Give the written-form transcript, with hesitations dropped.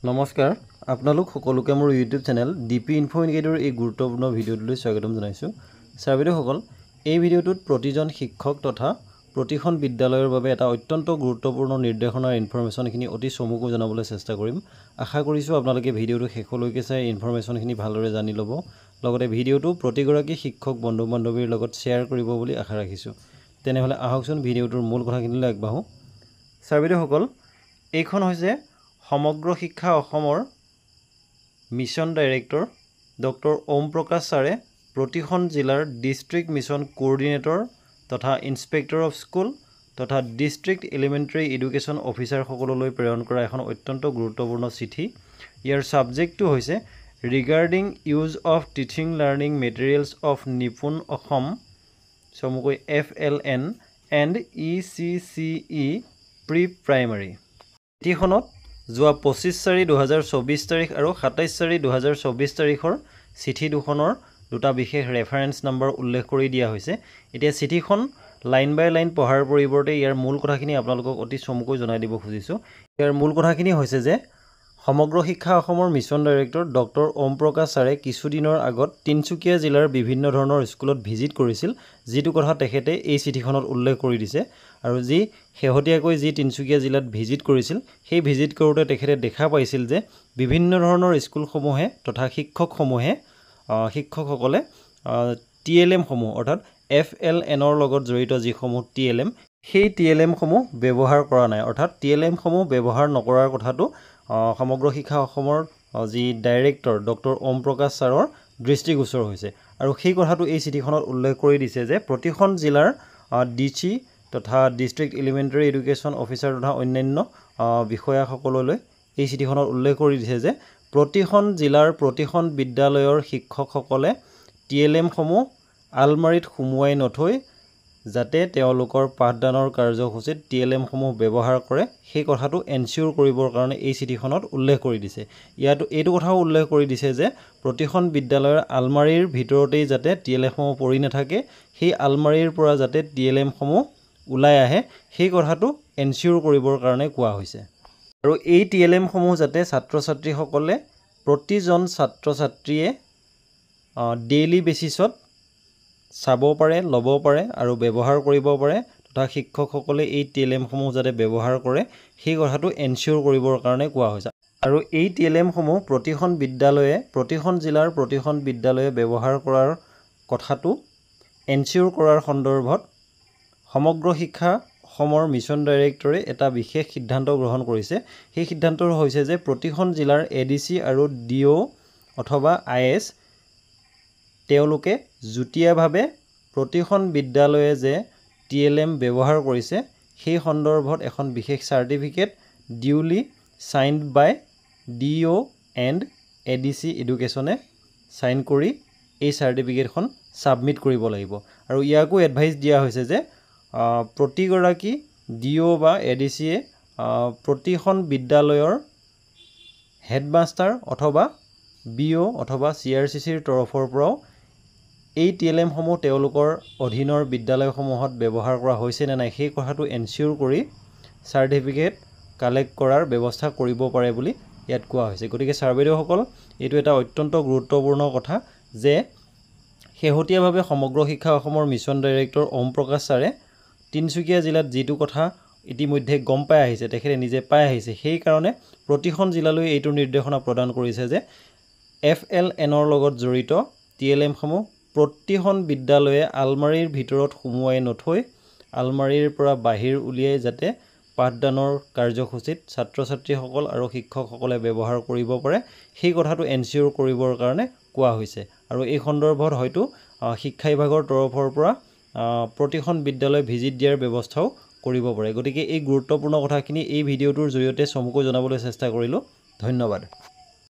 নমস্কাৰ আপোনালোক সকলোকে মোৰ ইউটিউব চেনেল ডিপি ইনফো ইনগেটৰ এই গুৰুত্বপূৰ্ণ ভিডিঅ'টোলৈ স্বাগতম জনাইছোঁ। ছাৰ বাইদেউসকল, এই ভিডিঅ'টোত প্ৰতিজন শিক্ষক তথা প্ৰতিখন বিদ্যালয়ৰ বাবে এটা অত্যন্ত গুৰুত্বপূৰ্ণ নিৰ্দেশনাৰ ইনফৰমেশ্যনখিনি অতি চমুকৈ জনাবলৈ চেষ্টা কৰিম। আশা কৰিছোঁ আপোনালোকে ভিডিঅ'টো শেষলৈকে চাই ইনফৰমেশ্যনখিনি ভালদৰে জানি ল'ব, লগতে ভিডিঅ'টো প্ৰতিগৰাকী শিক্ষক বন্ধু বান্ধৱীৰ লগত শ্বেয়াৰ কৰিব বুলি আশা ৰাখিছোঁ। তেনেহ'লে আহকচোন ভিডিঅ'টোৰ মূল কথাখিনিলৈ আগবাঢ়োঁ। ছাৰ বাইদেউসকল, এইখন হৈছে সমগ্ৰ শিক্ষা অসমৰ মিছন ডাইৰেক্টৰ ডক্টৰ ওম প্ৰকাশ ছাৰে প্ৰতিখন জিলাৰ ডিষ্ট্ৰিক্ট মিছন কোঅৰ্ডিনেটৰ তথা ইনস্পেক্টৰ অফ স্কুল তথা ডিষ্ট্ৰিক্ট এলিমেণ্টাৰী এডুকেশ্যন অফিচাৰসকললৈ প্ৰেৰণ কৰা এখন অত্যন্ত গুৰুত্বপূৰ্ণ চিঠি। ইয়াৰ ছাবজেক্টটো হৈছে regarding use of teaching learning materials of Nipun Assam, চমুকৈ FLN and ECCE pre primary. চিঠিখনত যোৱা 25/4/2024 তাৰিখ আৰু 27/4/2024 তাৰিখৰ চিঠি দুখনৰ দুটা বিশেষ ৰেফাৰেন্স নম্বৰ উল্লেখ কৰি দিয়া হৈছে। এতিয়া চিঠিখন লাইন বাই লাইন পঢ়াৰ পৰিৱৰ্তে ইয়াৰ মূল কথাখিনি আপোনালোকক অতি চমুকৈ জনাই দিব খুজিছোঁ। ইয়াৰ মূল কথাখিনি হৈছে যে সমগ্ৰ শিক্ষা অসমৰ মিছন ডাইৰেক্টৰ ডক্টৰ ওম প্ৰকাশ ছাৰে কিছুদিনৰ আগত তিনিচুকীয়া জিলাৰ বিভিন্ন ধৰণৰ স্কুলত ভিজিট কৰিছিল, যিটো কথা তেখেতে এই চিঠিখনত উল্লেখ কৰি দিছে। আৰু শেহতীয়াকৈ যি তিনিচুকীয়া জিলাত ভিজিট কৰিছিল, সেই ভিজিট কৰোঁতে তেখেতে দেখা পাইছিল যে বিভিন্ন ধৰণৰ স্কুলসমূহে তথা শিক্ষকসকলে TLMসমূহ অৰ্থাৎ FLNৰ লগত জড়িত যিসমূহ TLM, সেই TLMসমূহ ব্যৱহাৰ কৰা নাই। অৰ্থাৎ TLMসমূহ ব্যৱহাৰ নকৰাৰ কথাটো সমগ্ৰ শিক্ষা অসমৰ যি ডাইৰেক্টৰ ডক্টৰ ওম প্ৰকাশ ছাৰৰ দৃষ্টিগোচৰ হৈছে। আৰু সেই কথাটো এই চিঠিখনত উল্লেখ কৰি দিছে যে প্ৰতিখন জিলাৰ DC তথা ডিষ্ট্ৰিক্ট এলিমেণ্টাৰী এডুকেশ্যন অফিচাৰ তথা অন্যান্য বিষয়াসকললৈ এই চিঠিখনত উল্লেখ কৰি দিছে যে প্ৰতিখন জিলাৰ প্ৰতিখন বিদ্যালয়ৰ শিক্ষকসকলে TLMসমূহ আলমাৰীত সুমুৱাই নথৈ যাতে তেওঁলোকৰ পাঠদানৰ কাৰ্যসূচীত TLMসমূহ ব্যৱহাৰ কৰে, সেই কথাটো এনচিয়ৰ কৰিবৰ কাৰণে এই চিঠিখনত উল্লেখ কৰি দিছে। এইটো কথাও উল্লেখ কৰি দিছে যে প্ৰতিখন বিদ্যালয়ৰ আলমাৰীৰ ভিতৰতেই যাতে TLMসমূহ পৰি নাথাকে, সেই আলমাৰীৰ পৰা যাতে TLMসমূহ ওলাই আহে, সেই কথাটো এনচিয়ৰ কৰিবৰ কাৰণে কোৱা হৈছে। আৰু এই TLMসমূহ যাতে ছাত্ৰ ছাত্ৰীসকলে প্ৰতিজন ছাত্ৰ ছাত্ৰীয়ে ডেইলি বেচিছত চাব পাৰে, ল'ব পাৰে আৰু ব্যৱহাৰ কৰিব পাৰে, তথা শিক্ষকসকলে এই TLMসমূহ যাতে ব্যৱহাৰ কৰে, সেই কথাটো এনচিয়ৰ কৰিবৰ কাৰণে কোৱা হৈছে। আৰু এই TLMসমূহ প্ৰতিখন জিলাৰ প্ৰতিখন বিদ্যালয়ে ব্যৱহাৰ কৰাৰ কথাটো এনচিয়ৰ কৰাৰ সন্দৰ্ভত সমগ্ৰ শিক্ষা অসমৰ মিছন ডাইৰেক্টৰে এটা বিশেষ সিদ্ধান্ত গ্ৰহণ কৰিছে। সেই সিদ্ধান্তটো হৈছে যে প্ৰতিখন জিলাৰ ADC আৰু DO অথবা IS তেওঁলোকে যুটীয়াভাৱে প্ৰতিখন বিদ্যালয়ে যে TLM ব্যৱহাৰ কৰিছে, সেই সন্দৰ্ভত এখন বিশেষ certificate duly signed by DO and ADC এডুকেশ্যনে চাইন কৰি এই চাৰ্টিফিকেটখন ছাবমিট কৰিব লাগিব। আৰু ইয়াকো এডভাইচ দিয়া হৈছে যে প্ৰতিগৰাকী DO বা ADCয়ে প্ৰতিখন বিদ্যালয়ৰ হেডমাষ্টাৰ অথবা BO অথবা CRCCৰ তৰফৰ পৰাও এই TLMসমূহ তেওঁলোকৰ অধীনৰ বিদ্যালয়সমূহত ব্যৱহাৰ কৰা হৈছে নে নাই, সেই কথাটো এনচিয়ৰ কৰি চাৰ্টিফিকেট কালেক্ট কৰাৰ ব্যৱস্থা কৰিব পাৰে বুলি ইয়াত কোৱা হৈছে। গতিকে ছাৰ বাইদেউসকল, এইটো এটা অত্যন্ত গুৰুত্বপূৰ্ণ কথা যে শেহতীয়াভাৱে সমগ্ৰ শিক্ষা অসমৰ মিছন ডাইৰেক্টৰ ওম প্ৰকাশ ছাৰে তিনিচুকীয়া জিলাত যিটো কথা ইতিমধ্যে গম পাই আহিছে, তেখেতে নিজে পাই আহিছে, সেইকাৰণে প্ৰতিখন জিলালৈ এইটো নিৰ্দেশনা প্ৰদান কৰিছে যে FLNৰ লগত জড়িত TLMসমূহ প্ৰতিখন বিদ্যালয়ে আলমাৰীৰ ভিতৰত সুমুৱাই নথৈ আলমাৰীৰ পৰা বাহিৰ উলিয়াই যাতে পাঠদানৰ কাৰ্যসূচীত ছাত্ৰ ছাত্ৰীসকল আৰু শিক্ষকসকলে ব্যৱহাৰ কৰিব পাৰে, সেই কথাটো এনচিয়ৰ কৰিবৰ কাৰণে কোৱা হৈছে। আৰু এই সন্দৰ্ভত হয়তো শিক্ষা বিভাগৰ তৰফৰ পৰা প্ৰতিখন বিদ্যালয় ভিজিট দিয়াৰ ব্যৱস্থাও কৰিব পাৰে। গতিকে এই গুৰুত্বপূৰ্ণ কথাখিনি এই ভিডিঅ'টোৰ জৰিয়তে চমুকৈ জনাবলৈ চেষ্টা কৰিলোঁ। ধন্যবাদ।